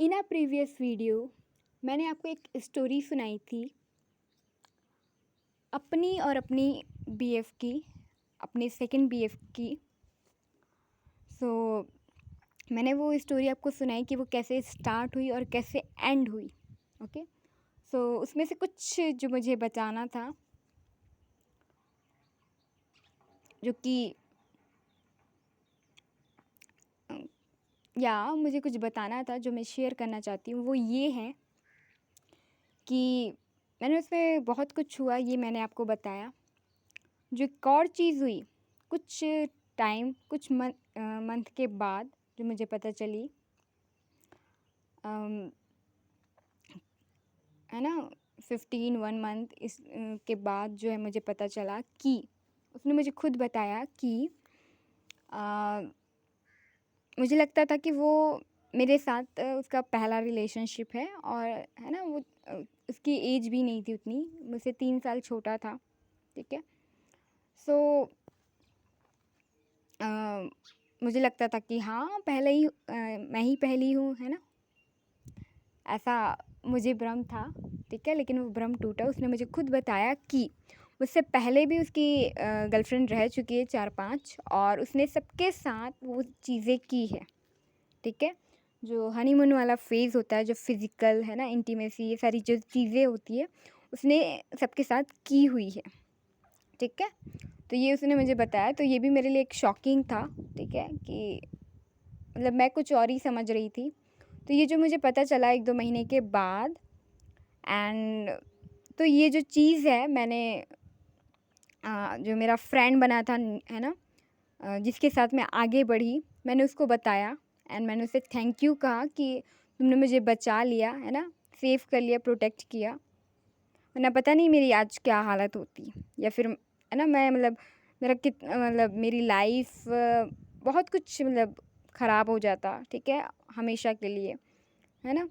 In a previous video मैंने आपको एक स्टोरी सुनाई थी अपनी और अपनी बीएफ की, अपने सेकंड बीएफ की। सो मैंने वो स्टोरी आपको सुनाई कि वो कैसे स्टार्ट हुई और कैसे एंड हुई। ओके, सो उसमें से कुछ जो मुझे बताना था, जो कि मुझे कुछ बताना था, जो मैं शेयर करना चाहती हूँ, वो ये है कि मैंने उसमें बहुत कुछ हुआ, ये मैंने आपको बताया। जो एक और चीज़ हुई कुछ टाइम, कुछ मंथ के बाद, जो मुझे पता चली, है ना, 1 मंथ इस के बाद जो है मुझे पता चला कि उसने मुझे खुद बताया कि मुझे लगता था कि वो मेरे साथ उसका पहला रिलेशनशिप है, और है ना, वो उसकी एज भी नहीं थी उतनी, मुझसे 3 साल छोटा था। ठीक है, सो मुझे लगता था कि हाँ, पहले ही मैं ही पहली हूँ, है ना, ऐसा मुझे भ्रम था। ठीक है, लेकिन वो भ्रम टूटा। उसने मुझे खुद बताया कि उससे पहले भी उसकी गर्लफ्रेंड रह चुकी है 4-5, और उसने सबके साथ वो चीज़ें की है। ठीक है, जो हनीमून वाला फेज़ होता है, जो फिज़िकल है ना, इंटीमेसी, ये सारी जो चीज़ें होती है, उसने सबके साथ की हुई है। ठीक है, तो ये उसने मुझे बताया, तो ये भी मेरे लिए एक शॉकिंग था। ठीक है, कि मतलब मैं कुछ और ही समझ रही थी। तो ये जो मुझे पता चला 1-2 महीने के बाद, एंड तो ये जो चीज़ है, मैंने जो मेरा फ्रेंड बना था, है ना, जिसके साथ मैं आगे बढ़ी, मैंने उसको बताया, एंड मैंने उसे थैंक यू कहा कि तुमने मुझे बचा लिया, है ना, सेव कर लिया, प्रोटेक्ट किया, वरना पता नहीं मेरी आज क्या हालत होती, या फिर है ना, मैं मतलब मेरा मतलब मेरी लाइफ बहुत कुछ मतलब ख़राब हो जाता। ठीक है, हमेशा के लिए, है ना।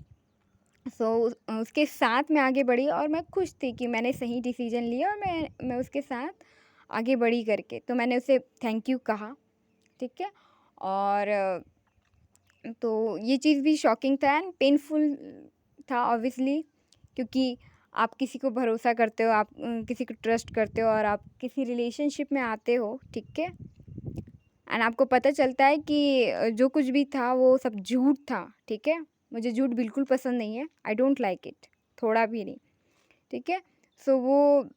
सो उसके साथ मैं आगे बढ़ी, और मैं खुश थी कि मैंने सही डिसीजन लिया, और मैं उसके साथ आगे बढ़ी करके। तो मैंने उसे थैंक यू कहा। ठीक है, और तो ये चीज़ भी शॉकिंग था एंड पेनफुल था ऑब्वियसली, क्योंकि आप किसी को भरोसा करते हो, आप किसी को ट्रस्ट करते हो, और आप किसी रिलेशनशिप में आते हो। ठीक है, एंड आपको पता चलता है कि जो कुछ भी था वो सब झूठ था। ठीक है, मुझे झूठ बिल्कुल पसंद नहीं है, आई डोंट लाइक इट, थोड़ा भी नहीं। ठीक है, सो वो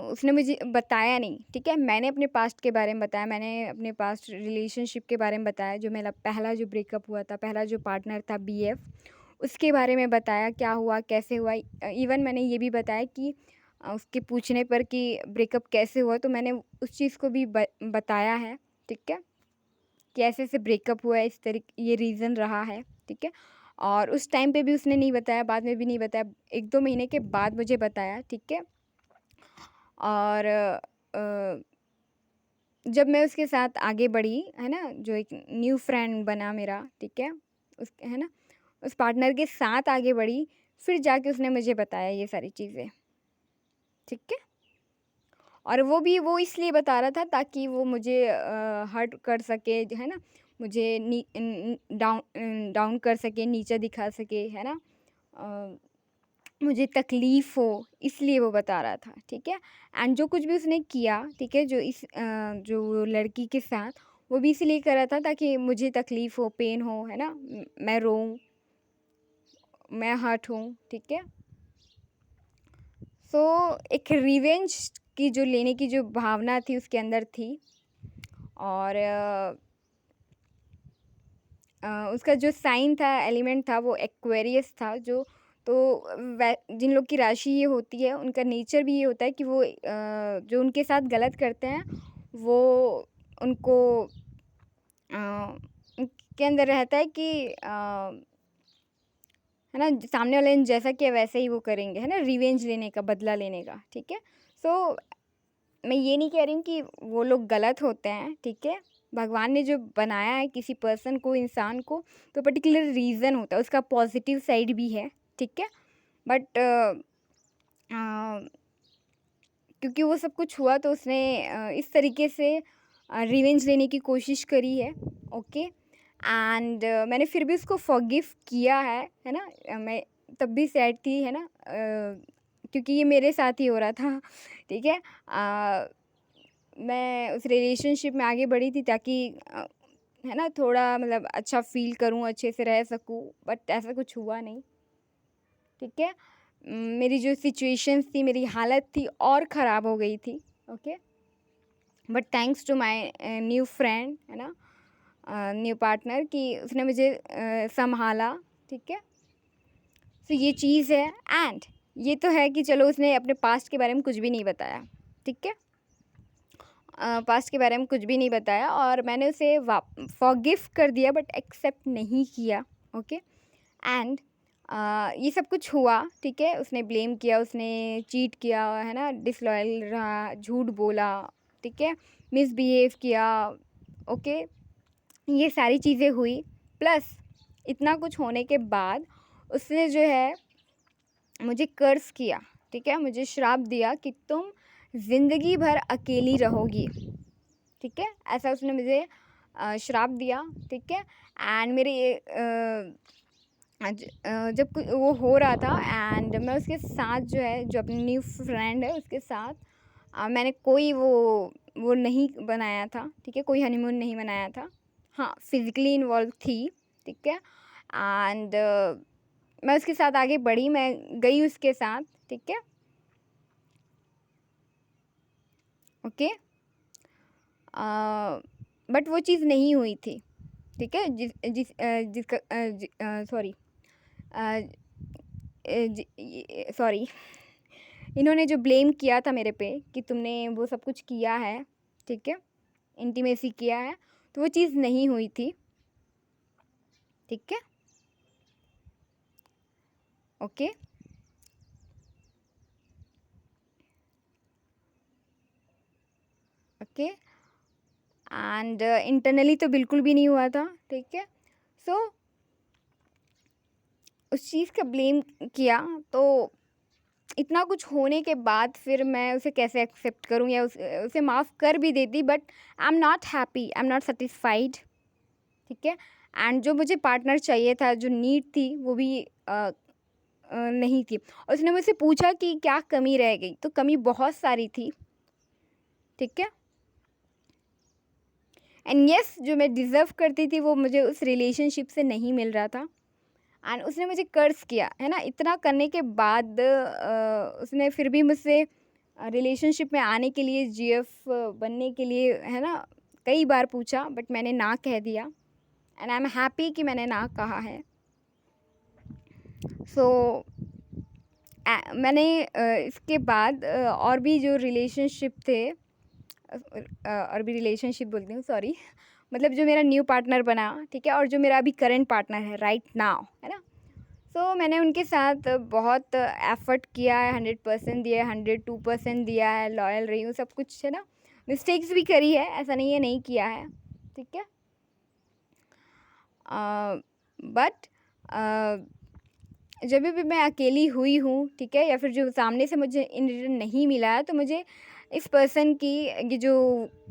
उसने मुझे बताया नहीं। ठीक है, मैंने अपने पास्ट के बारे में बताया, मैंने अपने पास्ट रिलेशनशिप के बारे में बताया, जो मेरा पहला जो ब्रेकअप हुआ था, पहला जो पार्टनर था बीएफ, उसके बारे में बताया, क्या हुआ, कैसे हुआ। इवन मैंने ये भी बताया कि उसके पूछने पर कि ब्रेकअप कैसे हुआ, तो मैंने उस चीज़ को भी बताया है। ठीक है, कि ऐसे ऐसे ब्रेकअप हुआ है, इस तरीके ये रीज़न रहा है। ठीक है, और उस टाइम पे भी उसने नहीं बताया, बाद में भी नहीं बताया, 1-2 महीने के बाद मुझे बताया। ठीक है, और जब मैं उसके साथ आगे बढ़ी, है ना, जो एक न्यू फ्रेंड बना मेरा, ठीक है, उस, है ना, उस पार्टनर के साथ आगे बढ़ी, फिर जाके उसने मुझे बताया ये सारी चीज़ें। ठीक है, और वो इसलिए बता रहा था ताकि वो मुझे हर्ट कर सके, है ना, मुझे डाउन कर सके, नीचा दिखा सके, है ना, मुझे तकलीफ़ हो, इसलिए वो बता रहा था। ठीक है, एंड जो कुछ भी उसने किया, ठीक है, जो लड़की के साथ, वो भी इसलिए कर रहा था ताकि मुझे तकलीफ़ हो, पेन हो, है ना, मैं रोऊँ, मैं हर्ट हूँ। ठीक है, सो एक रिवेंज की जो लेने की जो भावना थी उसके अंदर थी, और उसका जो साइन था, एलिमेंट था, वो एक्वेरियस था। तो जिन लोग की राशि ये होती है, उनका नेचर भी ये होता है कि वो जो उनके साथ गलत करते हैं, वो उनको उनके अंदर रहता है कि है ना, सामने वाले ने जैसा किया वैसे ही वो करेंगे, है ना, रिवेंज लेने का, बदला लेने का। ठीक है, सो मैं ये नहीं कह रही हूँ कि वो लोग गलत होते हैं। ठीक है, भगवान ने जो बनाया है किसी पर्सन को, इंसान को, तो पर्टिकुलर रीज़न होता है, उसका पॉजिटिव साइड भी है। ठीक है, बट क्योंकि वो सब कुछ हुआ, तो उसने इस तरीके से रिवेंज लेने की कोशिश करी है। ओके, एंड मैंने फिर भी उसको फॉरगिव किया है ना। मैं तब भी सैड थी, है ना, क्योंकि ये मेरे साथ ही हो रहा था, ठीक है। मैं उस रिलेशनशिप में आगे बढ़ी थी ताकि है ना, थोड़ा मतलब अच्छा फ़ील करूँ, अच्छे से रह सकूँ, बट ऐसा कुछ हुआ नहीं, ठीक है। मेरी जो सिचुएशंस थी, मेरी हालत थी और ख़राब हो गई थी, okay. But thanks to my new friend, है ना, न्यू पार्टनर, कि उसने मुझे संभाला, ठीक है। तो ये चीज़ है। एंड ये तो है कि चलो उसने अपने पास्ट के बारे में कुछ भी नहीं बताया, ठीक है। पास्ट के बारे में कुछ भी नहीं बताया और मैंने उसे फॉरगिव कर दिया, बट एक्सेप्ट नहीं किया, ओके। एंड ये सब कुछ हुआ, ठीक है। उसने ब्लेम किया, उसने चीट किया, है ना, डिसलॉयल रहा, झूठ बोला, ठीक है, मिसबिहेव किया, ओके। ये सारी चीज़ें हुई। प्लस इतना कुछ होने के बाद उसने जो है मुझे कर्स किया, ठीक है, मुझे श्राप दिया कि तुम ज़िंदगी भर अकेली रहोगी, ठीक है। ऐसा उसने मुझे श्राप दिया, ठीक है। एंड मेरे जब वो हो रहा था एंड मैं उसके साथ जो है, जो अपनी न्यू फ्रेंड है उसके साथ, मैंने कोई वो नहीं बनाया था, ठीक है, कोई हनीमून नहीं बनाया था। हाँ, फिज़िकली इन्वॉल्व थी, ठीक है। एंड मैं उसके साथ आगे बढ़ी, मैं गई उसके साथ, ठीक है, ओके। बट वो चीज़ नहीं हुई थी, ठीक है। जिसका सॉरी सॉरी इन्होंने जो ब्लेम किया था मेरे पे कि तुमने वो सब कुछ किया है, ठीक है, इंटीमेसी किया है, तो वो चीज़ नहीं हुई थी, ठीक है, ओके। ओके। एंड इंटरनली तो बिल्कुल भी नहीं हुआ था, ठीक है। सो उस चीज़ का ब्लेम किया, तो इतना कुछ होने के बाद फिर मैं उसे कैसे एक्सेप्ट करूं, या उसे माफ़ कर भी देती, but I am not happy, I am not satisfied, ठीक है। एंड जो मुझे पार्टनर चाहिए था, जो नीड थी, वो भी नहीं थी। और उसने मुझसे पूछा कि क्या कमी रह गई, तो कमी बहुत सारी थी, ठीक है। एंड यस, जो मैं डिज़र्व करती थी वो मुझे उस रिलेशनशिप से नहीं मिल रहा था। एंड उसने मुझे कर्ज किया, है ना। इतना करने के बाद उसने फिर भी मुझसे रिलेशनशिप में आने के लिए, जीएफ बनने के लिए, है ना, कई बार पूछा, बट मैंने ना कह दिया। एंड आई एम हैप्पी कि मैंने ना कहा है। सो मैंने इसके बाद और भी जो रिलेशनशिप थे, और भी रिलेशनशिप बोलती हूँ, सॉरी, मतलब जो मेरा न्यू पार्टनर बना, ठीक है, और जो मेरा अभी करंट पार्टनर है राइट नाउ, है ना। सो मैंने उनके साथ बहुत एफ़र्ट किया है, 100% दिया है, 102% दिया है, लॉयल रही हूँ, सब कुछ, है ना। मिस्टेक्स भी करी है, ऐसा नहीं है नहीं किया है, ठीक है। बट जब भी मैं अकेली हुई हूँ, ठीक है, या फिर जो सामने से मुझे इन रिटर्न नहीं मिला है, तो मुझे इस पर्सन की ये जो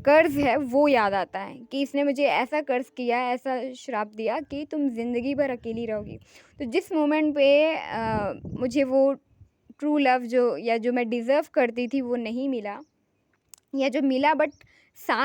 कर्ज़ है वो याद आता है कि इसने मुझे ऐसा कर्ज़ किया है, ऐसा श्राप दिया कि तुम ज़िंदगी भर अकेली रहोगी। तो जिस मोमेंट पे मुझे वो ट्रू लव जो, या जो मैं डिज़र्व करती थी, वो नहीं मिला, या जो मिला बट साथ